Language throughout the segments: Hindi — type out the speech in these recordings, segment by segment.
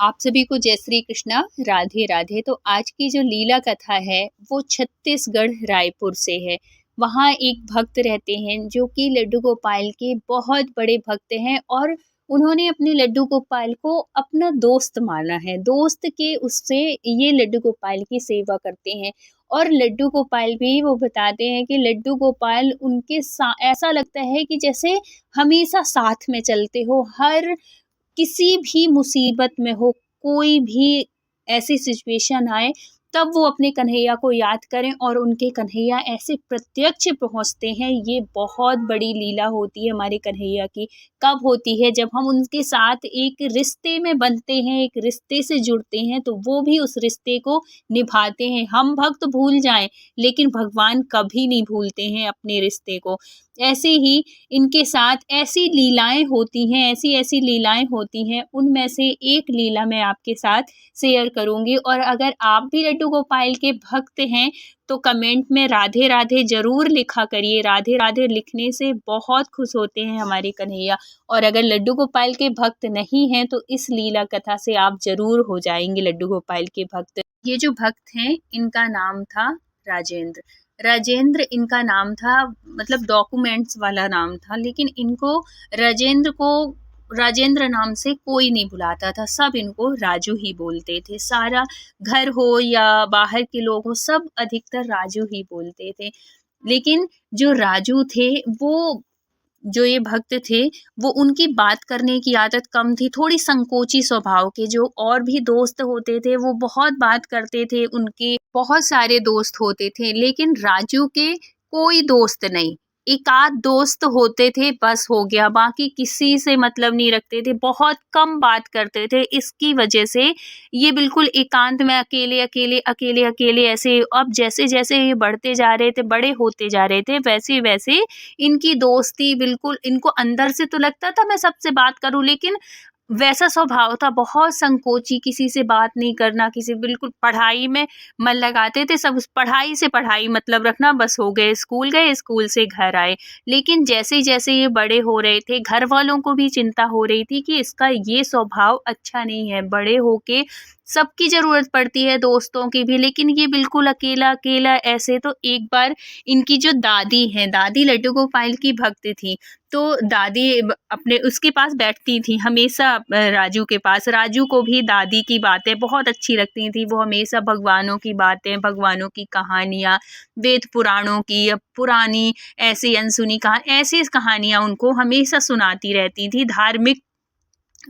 आप सभी को जय श्री कृष्णा, राधे राधे। तो आज की जो लीला कथा है वो छत्तीसगढ़ रायपुर से है। वहाँ एक भक्त रहते हैं जो कि लड्डू गोपाल के बहुत बड़े भक्त हैं और उन्होंने अपने लड्डू गोपाल को अपना दोस्त माना है। दोस्त के उससे ये लड्डू गोपाल की सेवा करते हैं और लड्डू गोपाल भी वो बताते हैं कि लड्डू गोपाल उनके ऐसा लगता है कि जैसे हमेशा साथ में चलते हो, हर किसी भी मुसीबत में हो, कोई भी ऐसी सिचुएशन आए, तब वो अपने कन्हैया को याद करें और उनके कन्हैया ऐसे प्रत्यक्ष पहुँचते हैं। ये बहुत बड़ी लीला होती है हमारे कन्हैया की। कब होती है? जब हम उनके साथ एक रिश्ते में बंधते हैं, एक रिश्ते से जुड़ते हैं, तो वो भी उस रिश्ते को निभाते हैं। हम भक्त भूल जाएँ, लेकिन भगवान कभी नहीं भूलते हैं अपने रिश्ते को। ऐसे ही इनके साथ ऐसी लीलाएँ होती हैं, ऐसी-ऐसी लीलाएँ होती हैं, उनमें से एक लीला मैं आपके साथ शेयर करूँगी। और अगर आप भी लड्डू गोपाल के भक्त हैं, तो कमेंट में राधे राधे ज़रूर लिखा करिए। राधे राधे लिखने से बहुत खुश होते हैं हमारे कन्हैया। और अगर लड्डू गोपाल के भक्त नहीं हैं, तो इस लीला कथा से आप ज़रूर हो जाएँगे लड्डू गोपाल के भक्त। ये जो भक्त हैं, इनका नाम था राजेंद्र। राजेंद्र इनका नाम था, मतलब डॉक्यूमेंट्स वाला नाम था, लेकिन इनको राजेंद्र को राजेंद्र नाम से कोई नहीं बुलाता था, सब इनको राजू ही बोलते थे। सारा घर हो या बाहर के लोग हो, सब अधिकतर राजू ही बोलते थे। लेकिन जो राजू थे वो, जो ये भक्त थे, वो उनकी बात करने की आदत कम थी, थोड़ी संकोची स्वभाव के। जो और भी दोस्त होते थे वो बहुत बात करते थे, उनके बहुत सारे दोस्त होते थे, लेकिन राजू के कोई दोस्त नहीं। एकाध दोस्त होते थे, बस हो गया, बाकी किसी से मतलब नहीं रखते थे, बहुत कम बात करते थे। इसकी वजह से ये बिल्कुल एकांत में अकेले ऐसे, अब जैसे-जैसे ये बढ़ते जा रहे थे, बड़े होते जा रहे थे, वैसे-वैसे इनकी दोस्ती बिल्कुल, इनको अंदर से तो लगता था मैं सबसे बात करूँ, लेकिन वैसा स्वभाव था, बहुत संकोची, किसी से बात नहीं करना, किसी, बिल्कुल पढ़ाई में मन लगाते थे, सब पढ़ाई से पढ़ाई मतलब रखना, बस हो गए, स्कूल से घर आए। लेकिन जैसे-जैसे ये बड़े हो रहे थे, घर वालों को भी चिंता हो रही थी कि इसका ये स्वभाव अच्छा नहीं है, बड़े होके सबकी ज़रूरत पड़ती है, दोस्तों की भी, लेकिन ये बिल्कुल अकेला-अकेला ऐसे। तो एक बार इनकी जो दादी हैं, दादी लड्डू गोपाल की भक्त थी, तो दादी अपने उसके पास बैठती थी हमेशा, राजू के पास। राजू को भी दादी की बातें बहुत अच्छी लगती थी, वो हमेशा भगवानों की बातें, भगवानों की कहानियाँ, वेद पुराणों की या पुरानी ऐसी अनसुनी ऐसी कहानियाँ उनको हमेशा सुनाती रहती थी, धार्मिक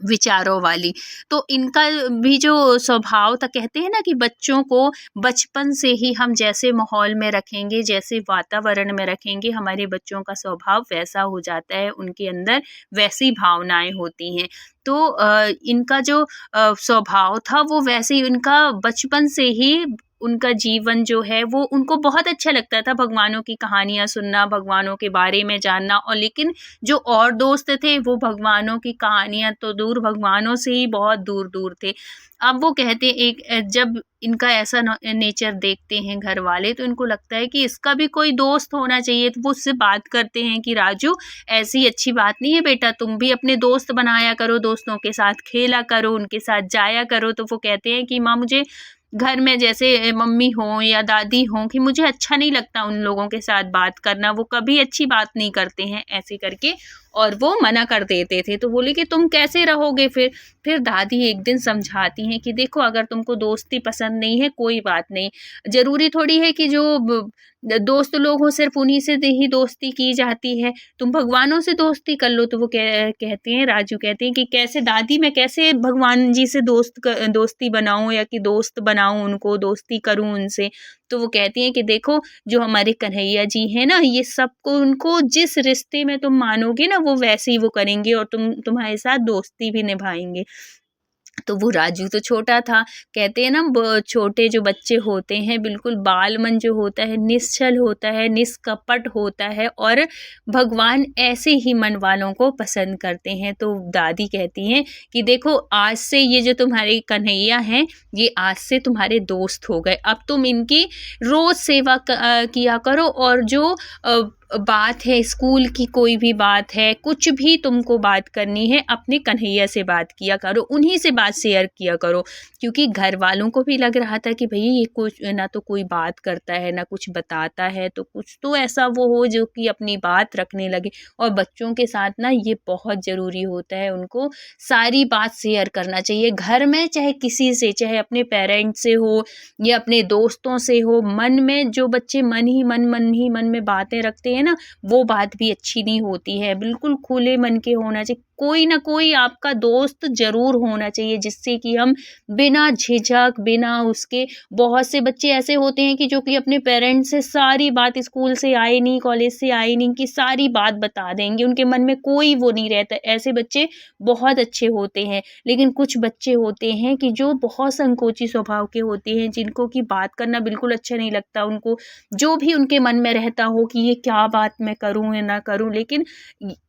विचारों वाली। तो इनका भी जो स्वभाव था, कहते हैं ना कि बच्चों को बचपन से ही हम जैसे माहौल में रखेंगे, जैसे वातावरण में रखेंगे, हमारे बच्चों का स्वभाव वैसा हो जाता है, उनके अंदर वैसी भावनाएँ होती हैं। तो इनका जो स्वभाव था वो वैसे ही, इनका बचपन से ही उनका जीवन जो है वो उनको बहुत अच्छा लगता था, भगवानों की कहानियाँ सुनना, भगवानों के बारे में जानना। और लेकिन जो और दोस्त थे वो भगवानों की कहानियाँ तो दूर, भगवानों से ही बहुत दूर-दूर थे। अब वो कहते, जब इनका ऐसा नेचर देखते हैं घर वाले, तो इनको लगता है कि इसका भी कोई दोस्त होना चाहिए। तो वो उससे बात करते हैं कि राजू, ऐसी अच्छी बात नहीं है बेटा, तुम भी अपने दोस्त बनाया करो, दोस्तों के साथ खेला करो, उनके साथ जाया करो। तो वो कहते हैं कि माँ, मुझे घर में जैसे मम्मी हों या दादी हों, कि मुझे अच्छा नहीं लगता उन लोगों के साथ बात करना, वो कभी अच्छी बात नहीं करते हैं, ऐसे करके, और वो मना कर देते थे। तो बोले कि तुम कैसे रहोगे फिर? फिर दादी एक दिन समझाती हैं कि देखो, अगर तुमको दोस्ती पसंद नहीं है, कोई बात नहीं, ज़रूरी थोड़ी है कि जो दोस्त लोग हो सिर्फ उन्हीं से ही दोस्ती की जाती है, तुम भगवानों से दोस्ती कर लो। तो वो कहते हैं, राजू कहते हैं कि कैसे दादी, मैं कैसे भगवान जी से दोस्ती बनाऊं, या कि दोस्त बनाऊं, उनको दोस्ती करूं उनसे। तो वो कहती हैं कि देखो, जो हमारे कन्हैया जी हैं ना, ये सबको, उनको जिस रिश्ते में तुम मानोगे ना, वो वैसे ही वो करेंगे, और तुम्हारे साथ दोस्ती भी निभाएंगे। तो वो राजू तो छोटा था, कहते हैं ना, छोटे जो बच्चे होते हैं, बिल्कुल बाल मन जो होता है, निश्चल होता है, निष्कपट होता है, और भगवान ऐसे ही मन वालों को पसंद करते हैं। तो दादी कहती हैं कि देखो, आज से ये जो तुम्हारे कन्हैया हैं, ये आज से तुम्हारे दोस्त हो गए, अब तुम इनकी रोज़ सेवा किया करो, और जो बात है, स्कूल की कोई भी बात है, कुछ भी तुमको बात करनी है अपने कन्हैया से बात किया करो, उन्हीं से बात शेयर किया करो। क्योंकि घर वालों को भी लग रहा था कि भई ये कुछ ना तो कोई बात करता है, ना कुछ बताता है, तो कुछ तो ऐसा वो हो जो कि अपनी बात रखने लगे। और बच्चों के साथ ना ये बहुत ज़रूरी होता है, उनको सारी बात शेयर करना चाहिए। घर में चाहे किसी से, चाहे अपने पेरेंट्स से हो या अपने दोस्तों से हो, मन में जो बच्चे मन में बातें रखते हैं ना, वो बात भी अच्छी नहीं होती है। बिल्कुल खुले मन के होना चाहिए। कोई ना कोई आपका दोस्त ज़रूर होना चाहिए जिससे कि हम बिना झिझक, बिना उसके, बहुत से बच्चे ऐसे होते हैं कि जो कि अपने पेरेंट्स से सारी बात, स्कूल से आए नहीं, कॉलेज से आए नहीं, कि सारी बात बता देंगे। उनके मन में कोई वो नहीं रहता। ऐसे बच्चे बहुत अच्छे होते हैं। लेकिन कुछ बच्चे होते हैं कि जो बहुत संकोची स्वभाव के होते हैं, जिनको कि बात करना बिल्कुल अच्छा नहीं लगता। उनको जो भी उनके मन में रहता हो कि ये क्या बात मैं करूँ या ना करूँ, लेकिन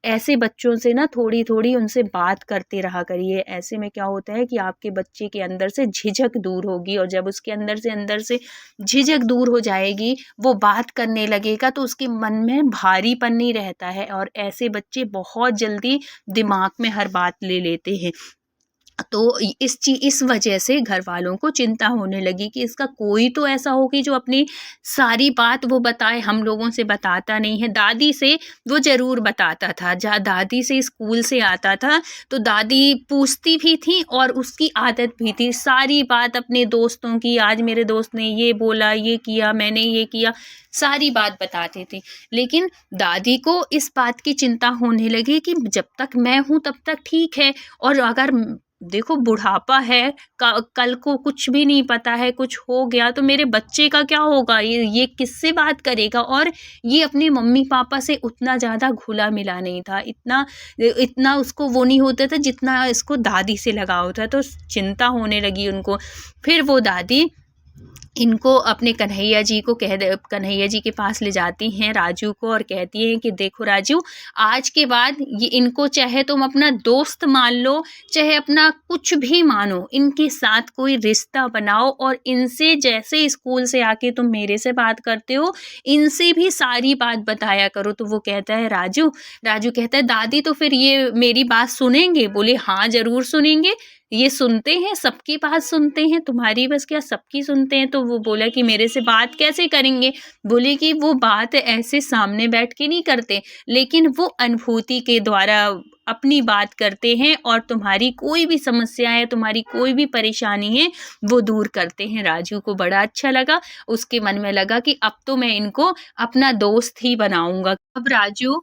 ऐसे बच्चों से ना थोड़ी-थोड़ी उनसे बात करते रहा करिए। ऐसे में क्या होता है कि आपके बच्चे के अंदर से झिझक दूर होगी, और जब उसके अंदर से झिझक दूर हो जाएगी, वो बात करने लगेगा, तो उसके मन में भारीपन नहीं रहता है। और ऐसे बच्चे बहुत जल्दी दिमाग में हर बात ले लेते हैं। तो इस वजह से घर वालों को चिंता होने लगी कि इसका कोई तो ऐसा हो कि जो अपनी सारी बात वो बताए, हम लोगों से बताता नहीं है। दादी से वो ज़रूर बताता था। जहाँ दादी से स्कूल से आता था तो दादी पूछती भी थी, और उसकी आदत भी थी सारी बात अपने दोस्तों की, आज मेरे दोस्त ने ये बोला, ये किया, मैंने ये किया, सारी बात बताते थे। लेकिन दादी को इस बात की चिंता होने लगी कि जब तक मैं हूँ तब तक ठीक है, और अगर देखो बुढ़ापा है, कल को कुछ भी नहीं पता है, कुछ हो गया तो मेरे बच्चे का क्या होगा, ये किससे बात करेगा। और ये अपने मम्मी पापा से उतना ज़्यादा घुला मिला नहीं था, इतना इतना उसको वो नहीं होता था जितना इसको दादी से लगाव था। तो चिंता होने लगी उनको। फिर वो दादी इनको अपने कन्हैया जी के पास ले जाती हैं राजू को, और कहती हैं कि देखो राजू, आज के बाद ये इनको चाहे तुम अपना दोस्त मान लो, चाहे अपना कुछ भी मानो, इनके साथ कोई रिश्ता बनाओ, और इनसे जैसे स्कूल से आके तुम मेरे से बात करते हो, इनसे भी सारी बात बताया करो। तो वो कहता है राजू कहता है दादी तो फिर ये मेरी बात सुनेंगे? बोले हाँ ज़रूर सुनेंगे, ये सुनते हैं, सबकी बात सुनते हैं, तुम्हारी बस क्या सबकी सुनते हैं। तो वो बोला कि मेरे से बात कैसे करेंगे? बोले कि वो बात ऐसे सामने बैठ के नहीं करते, लेकिन वो अनुभूति के द्वारा अपनी बात करते हैं, और तुम्हारी कोई भी समस्या है, तुम्हारी कोई भी परेशानी है, वो दूर करते हैं। राजू को बड़ा अच्छा लगा। उसके मन में लगा कि अब तो मैं इनको अपना दोस्त ही बनाऊंगा। अब राजू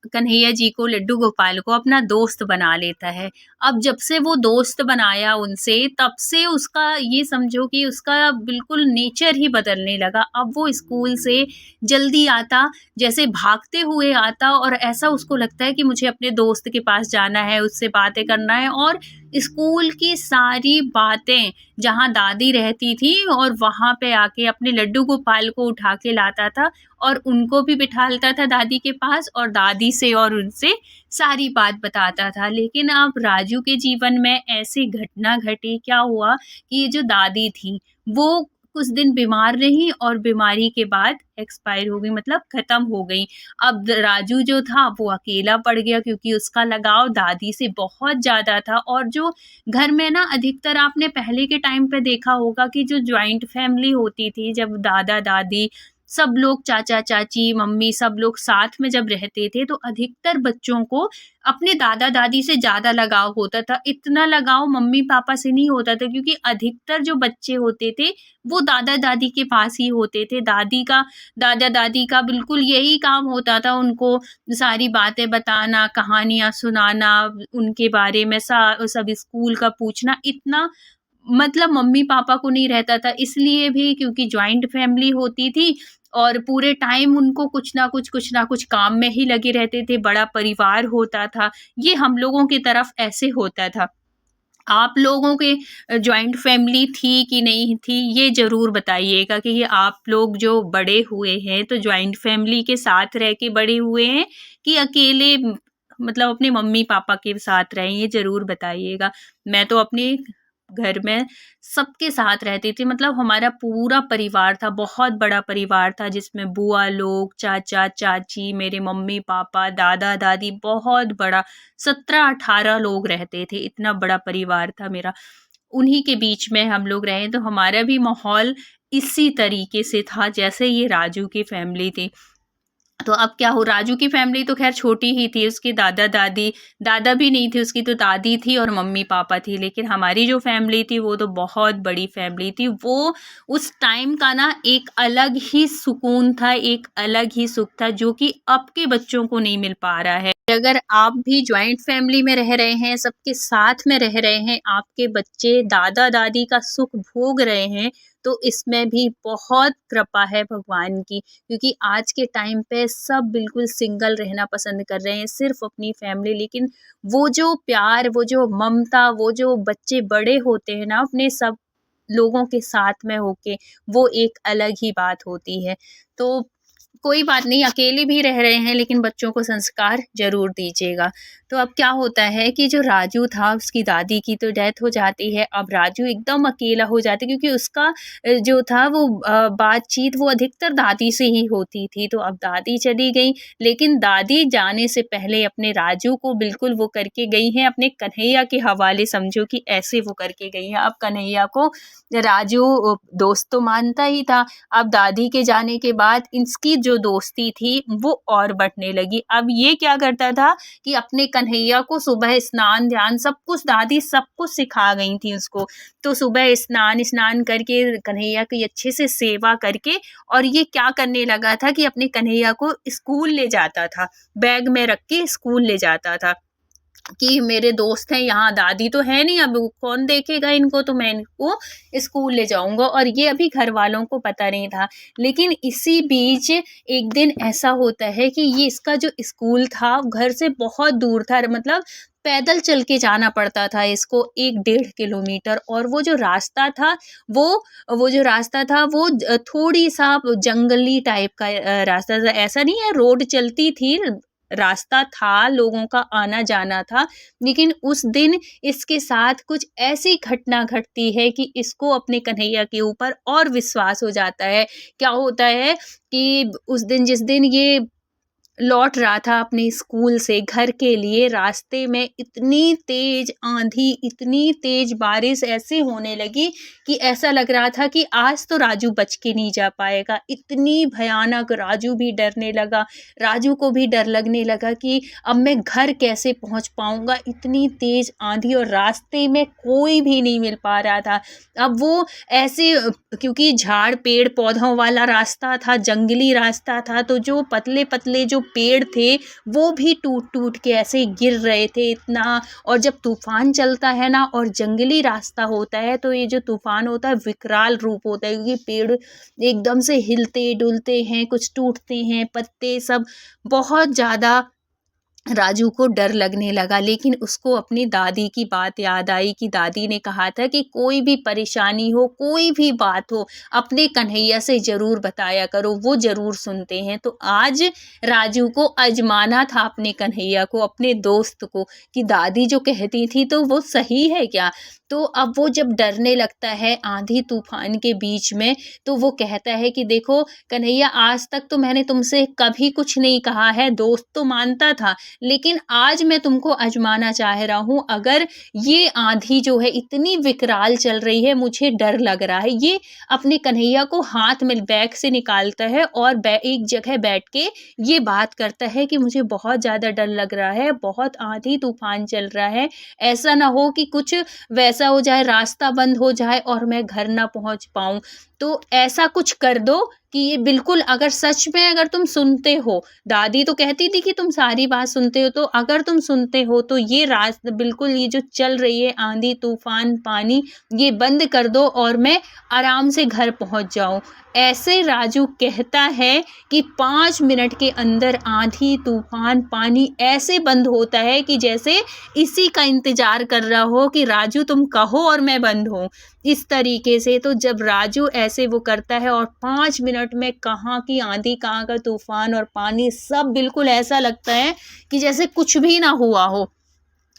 कन्हैया जी को, लड्डू गोपाल को अपना दोस्त बना लेता है। अब जब से वो दोस्त बनाया उनसे, तब से उसका ये समझो कि उसका बिल्कुल नेचर ही बदलने लगा। अब वो स्कूल से जल्दी आता, जैसे भागते हुए आता, और ऐसा उसको लगता है कि मुझे अपने दोस्त के पास जाना है, उससे बातें करना है। और स्कूल की सारी बातें जहाँ दादी रहती थी, और वहाँ पे आके अपने लड्डू गोपाल को उठा के लाता था, और उनको भी बिठालता था दादी के पास, और दादी से और उनसे सारी बात बताता था। लेकिन अब राजू के जीवन में ऐसी घटना घटी, क्या हुआ कि ये जो दादी थी वो कुछ दिन बीमार रही, और बीमारी के बाद एक्सपायर हो गई, मतलब खत्म हो गई। अब राजू जो था वो अकेला पड़ गया, क्योंकि उसका लगाव दादी से बहुत ज़्यादा था। और जो घर में ना, अधिकतर आपने पहले के टाइम पे देखा होगा कि जो जॉइंट फैमिली होती थी, जब दादा दादी सब लोग, चाचा चाची, मम्मी, सब लोग साथ में जब रहते थे, तो अधिकतर बच्चों को अपने दादा दादी से ज़्यादा लगाव होता था। इतना लगाव मम्मी पापा से नहीं होता था, क्योंकि अधिकतर जो बच्चे होते थे वो दादा दादी के पास ही होते थे। दादा दादी का बिल्कुल यही काम होता था, उनको सारी बातें बताना, कहानियाँ सुनाना, उनके बारे में सब स्कूल का पूछना। इतना मतलब मम्मी पापा को नहीं रहता था, इसलिए भी क्योंकि जॉइंट फैमिली होती थी, और पूरे टाइम उनको कुछ ना कुछ काम में ही लगे रहते थे। बड़ा परिवार होता था। ये हम लोगों की तरफ ऐसे होता था। आप लोगों के जॉइंट फैमिली थी कि नहीं थी, ये ज़रूर बताइएगा कि ये आप लोग जो बड़े हुए हैं तो जॉइंट फैमिली के साथ रह के बड़े हुए हैं, कि अकेले मतलब अपने मम्मी पापा के साथ रहे, ये ज़रूर बताइएगा। मैं तो अपने घर में सबके साथ रहती थी। मतलब हमारा पूरा परिवार था, बहुत बड़ा परिवार था जिसमें बुआ लोग, चाचा चाची, मेरे मम्मी पापा, दादा दादी, बहुत बड़ा 17-18 लोग रहते थे। इतना बड़ा परिवार था मेरा। उन्हीं के बीच में हम लोग रहे, तो हमारा भी माहौल इसी तरीके से था जैसे ये राजू की फैमिली थी। तो अब क्या हो, राजू की फैमिली तो खैर छोटी ही थी, उसके दादा दादी, दादा भी नहीं थे, उसकी तो दादी थी और मम्मी पापा थी। लेकिन हमारी जो फैमिली थी वो तो बहुत बड़ी फैमिली थी। वो उस टाइम का ना एक अलग ही सुकून था, एक अलग ही सुख था जो कि अब के बच्चों को नहीं मिल पा रहा है। अगर आप भी जॉइंट फैमिली में रह रहे हैं, सबके साथ में रह रहे हैं, आपके बच्चे दादा दादी का सुख भोग रहे हैं, तो इसमें भी बहुत कृपा है भगवान की। क्योंकि आज के टाइम पे सब बिल्कुल सिंगल रहना पसंद कर रहे हैं, सिर्फ अपनी फैमिली। लेकिन वो जो प्यार, वो जो ममता, वो जो बच्चे बड़े होते हैं ना अपने सब लोगों के साथ में होके, वो एक अलग ही बात होती है। तो कोई बात नहीं, अकेले भी रह रहे हैं लेकिन बच्चों को संस्कार ज़रूर दीजिएगा। तो अब क्या होता है कि जो राजू था, उसकी दादी की तो डेथ हो जाती है। अब राजू एकदम अकेला हो जाता है क्योंकि उसका जो था वो बातचीत वो अधिकतर दादी से ही होती थी। तो अब दादी चली गई, लेकिन दादी जाने से पहले अपने राजू को बिल्कुल वो करके गई हैं अपने कन्हैया के हवाले, समझो कि ऐसे वो करके गई हैं। अब कन्हैया को राजू दोस्त तो मानता ही था। अब दादी के जाने के बाद इसकी जो दोस्ती थी वो और बढ़ने लगी। अब ये क्या करता था कि अपने कन्हैया को सुबह स्नान ध्यान सब कुछ, दादी सब कुछ सिखा गई थी उसको। तो सुबह स्नान करके कन्हैया की अच्छे से सेवा करके, और ये क्या करने लगा था कि अपने कन्हैया को स्कूल ले जाता था, बैग में रख के स्कूल ले जाता था कि मेरे दोस्त हैं यहाँ, दादी तो है नहीं, अब कौन देखेगा इनको, तो मैं इनको स्कूल ले जाऊंगा। और ये अभी घर वालों को पता नहीं था। लेकिन इसी बीच एक दिन ऐसा होता है कि ये इसका जो स्कूल था घर से बहुत दूर था, मतलब पैदल चल के जाना पड़ता था इसको 1-1.5 किलोमीटर। और वो जो रास्ता था वो थोड़ी सा जंगली टाइप का रास्ता था। ऐसा नहीं है रोड चलती थी, रास्ता था, लोगों का आना जाना था। लेकिन उस दिन इसके साथ कुछ ऐसी घटना घटती है कि इसको अपने कन्हैया के ऊपर और विश्वास हो जाता है। क्या होता है कि उस दिन, जिस दिन ये लौट रहा था अपने स्कूल से घर के लिए, रास्ते में इतनी तेज आंधी, इतनी तेज बारिश ऐसे होने लगी कि ऐसा लग रहा था कि आज तो राजू बच के नहीं जा पाएगा। इतनी भयानक, राजू भी डरने लगा, राजू को भी डर लगने लगा कि अब मैं घर कैसे पहुंच पाऊंगा। इतनी तेज आंधी और रास्ते में कोई भी नहीं मिल पा रहा था। अब वो ऐसे, क्योंकि झाड़ पेड़ पौधों वाला रास्ता था, जंगली रास्ता था, तो जो पतले पतले जो पेड़ थे वो भी टूट टूट के ऐसे गिर रहे थे इतना। और जब तूफान चलता है ना और जंगली रास्ता होता है, तो ये जो तूफान होता है विकराल रूप होता है, क्योंकि पेड़ एकदम से हिलते डुलते हैं, कुछ टूटते हैं पत्ते सब। बहुत ज़्यादा राजू को डर लगने लगा। लेकिन उसको अपनी दादी की बात याद आई कि दादी ने कहा था कि कोई भी परेशानी हो, कोई भी बात हो, अपने कन्हैया से ज़रूर बताया करो, वो ज़रूर सुनते हैं। तो आज राजू को आजमाना था अपने कन्हैया को, अपने दोस्त को, कि दादी जो कहती थी तो वो सही है क्या। तो अब वो जब डरने लगता है आंधी तूफान के बीच में, तो वो कहता है कि देखो कन्हैया, आज तक तो मैंने तुमसे कभी कुछ नहीं कहा है, दोस्त तो मानता था, लेकिन आज मैं तुमको आजमाना चाह रहा हूँ। अगर ये आंधी जो है इतनी विकराल चल रही है, मुझे डर लग रहा है। ये अपने कन्हैया को हाथ में बैग से निकालता है और एक जगह बैठ के ये बात करता है कि मुझे बहुत ज़्यादा डर लग रहा है, बहुत आंधी तूफान चल रहा है, ऐसा ना हो कि कुछ वैसा हो जाए, रास्ता बंद हो जाए और मैं घर ना पहुँच पाऊँ। तो ऐसा कुछ कर दो कि ये बिल्कुल, अगर सच में अगर तुम सुनते हो, दादी तो कहती थी कि तुम सारी बात सुनते हो, तो अगर तुम सुनते हो तो ये रास्ता बिल्कुल, ये जो चल रही है आंधी तूफान पानी, ये बंद कर दो और मैं आराम से घर पहुंच जाऊं। ऐसे राजू कहता है कि 5 मिनट के अंदर आंधी तूफान पानी ऐसे बंद होता है कि जैसे इसी का इंतजार कर रहा हो कि राजू तुम कहो और मैं बंद हूँ, इस तरीके से। तो जब राजू ऐसे वो करता है और 5 मिनट में कहाँ की आंधी, कहाँ का तूफान और पानी सब बिल्कुल ऐसा लगता है कि जैसे कुछ भी ना हुआ हो।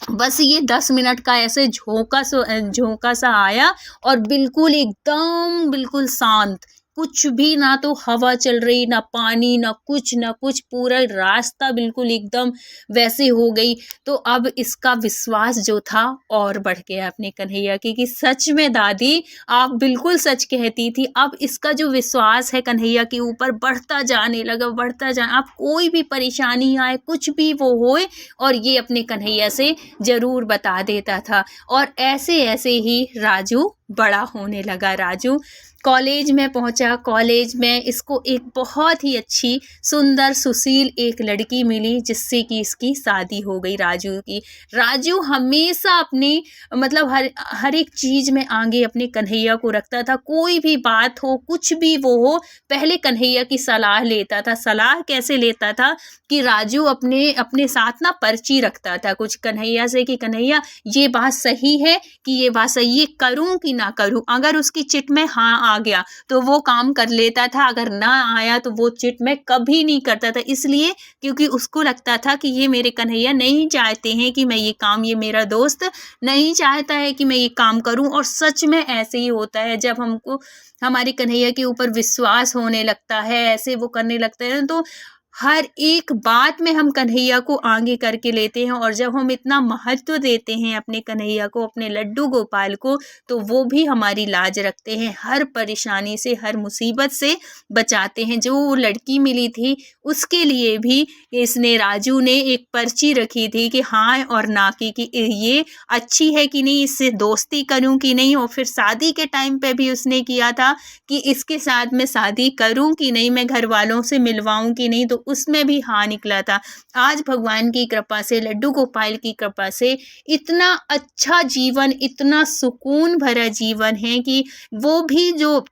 बस ये 10 मिनट का ऐसे झोंका सा आया और बिल्कुल एकदम बिल्कुल शांत, कुछ भी, ना तो हवा चल रही, ना पानी, ना कुछ, पूरा रास्ता बिल्कुल एकदम वैसे हो गई। तो अब इसका विश्वास जो था और बढ़ गया अपने कन्हैया की कि सच में दादी आप बिल्कुल सच कहती थी। अब इसका जो विश्वास है कन्हैया के ऊपर बढ़ता जाने लगा, बढ़ता जा, अब कोई भी परेशानी आए, कुछ भी वो होए, और ये अपने कन्हैया से ज़रूर बता देता था। और ऐसे-ऐसे ही राजू बड़ा होने लगा। राजू कॉलेज में पहुंचा। कॉलेज में इसको एक बहुत ही अच्छी, सुंदर, सुशील एक लड़की मिली जिससे कि इसकी शादी हो गई राजू की। राजू हमेशा अपनी, मतलब हर एक चीज़ में आगे अपने कन्हैया को रखता था। कोई भी बात हो, कुछ भी वो हो, पहले कन्हैया की सलाह लेता था। सलाह कैसे लेता था कि राजू अपने अपने साथ ना पर्ची रखता था कुछ कन्हैया से कि कन्हैया ये बात सही है कि ये बात सही है, करूं कि ना करूं। अगर उसकी चिट में हाँ आ गया तो वो काम कर लेता था, अगर ना आया तो वो चिट में कभी नहीं करता था। इसलिए क्योंकि उसको लगता था कि ये मेरे कन्हैया नहीं चाहते हैं कि मैं ये काम, ये मेरा दोस्त नहीं चाहता है कि मैं ये काम करूं। और सच में ऐसे ही होता है, जब हमको हमारे कन्हैया के ऊपर विश्वास होने लगता है, ऐसे वो करने लगते हैं, तो हर एक बात में हम कन्हैया को आगे करके लेते हैं। और जब हम इतना महत्व देते हैं अपने कन्हैया को, अपने लड्डू गोपाल को, तो वो भी हमारी लाज रखते हैं, हर परेशानी से, हर मुसीबत से बचाते हैं। जो वो लड़की मिली थी उसके लिए भी इसने, राजू ने एक पर्ची रखी थी कि हाँ और ना की ये अच्छी है कि नहीं, इससे दोस्ती करूं कि नहीं। और फिर शादी के टाइम पे भी उसने किया था कि इसके साथ मैं शादी करूं कि नहीं, मैं घर वालों से मिलवाऊं कि नहीं, तो उसमें भी हाँ निकला था। आज भगवान की कृपा से, लड्डू गोपाल की कृपा से इतना अच्छा जीवन, इतना सुकून भरा जीवन है कि वो भी जो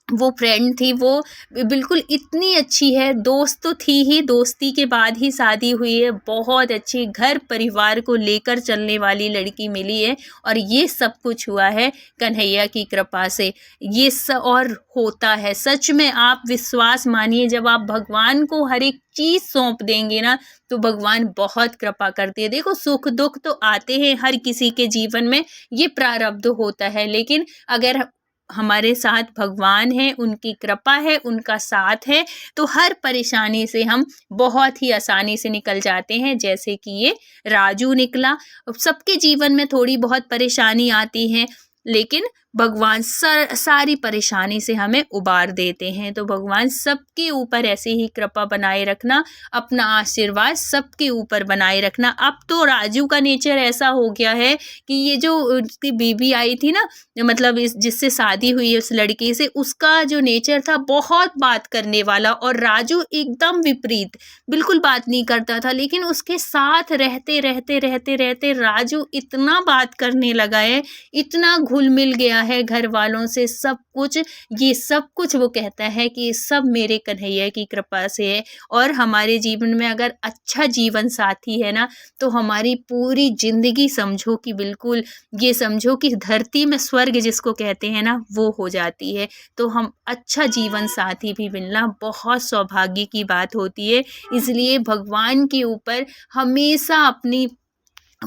वो फ्रेंड थी वो बिल्कुल इतनी अच्छी है। दोस्त तो थी ही, दोस्ती के बाद ही शादी हुई है। बहुत अच्छी घर परिवार को लेकर चलने वाली लड़की मिली है। और ये सब कुछ हुआ है कन्हैया की कृपा से। ये सब और होता है, सच में आप विश्वास मानिए, जब आप भगवान को हर एक चीज़ सौंप देंगे ना, तो भगवान बहुत कृपा करते हैं। देखो सुख दुख तो आते हैं हर किसी के जीवन में, ये प्रारब्ध होता है, लेकिन अगर हमारे साथ भगवान है, उनकी कृपा है, उनका साथ है, तो हर परेशानी से हम बहुत ही आसानी से निकल जाते हैं। जैसे कि ये राजू निकला। सबके जीवन में थोड़ी बहुत परेशानी आती है, लेकिन भगवान सारी परेशानी से हमें उबार देते हैं। तो भगवान सबके ऊपर ऐसे ही कृपा बनाए रखना, अपना आशीर्वाद सबके ऊपर बनाए रखना। अब तो राजू का नेचर ऐसा हो गया है कि ये जो उसकी बीबी आई थी ना, मतलब इस जिससे शादी हुई है उस लड़के से, उसका जो नेचर था बहुत बात करने वाला, और राजू एकदम विपरीत, बिल्कुल बात नहीं करता था। लेकिन उसके साथ रहते रहते रहते रहते राजू इतना बात करने लगा है, इतना घुल मिल गया है घर वालों से, सब कुछ, ये सब कुछ वो कहता है कि सब मेरे कन्हैया की कृपा से है। और हमारे जीवन में अगर अच्छा जीवन साथी है ना, तो हमारी पूरी जिंदगी समझो कि बिल्कुल, ये समझो कि धरती में स्वर्ग जिसको कहते हैं ना, वो हो जाती है। तो हम अच्छा जीवन साथी भी मिलना बहुत सौभाग्य की बात होती है। इसलिए भगवान के ऊपर हमेशा अपनी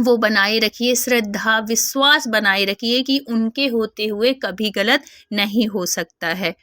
वो बनाए रखिए, श्रद्धा, विश्वास बनाए रखिए कि उनके होते हुए कभी गलत नहीं हो सकता है।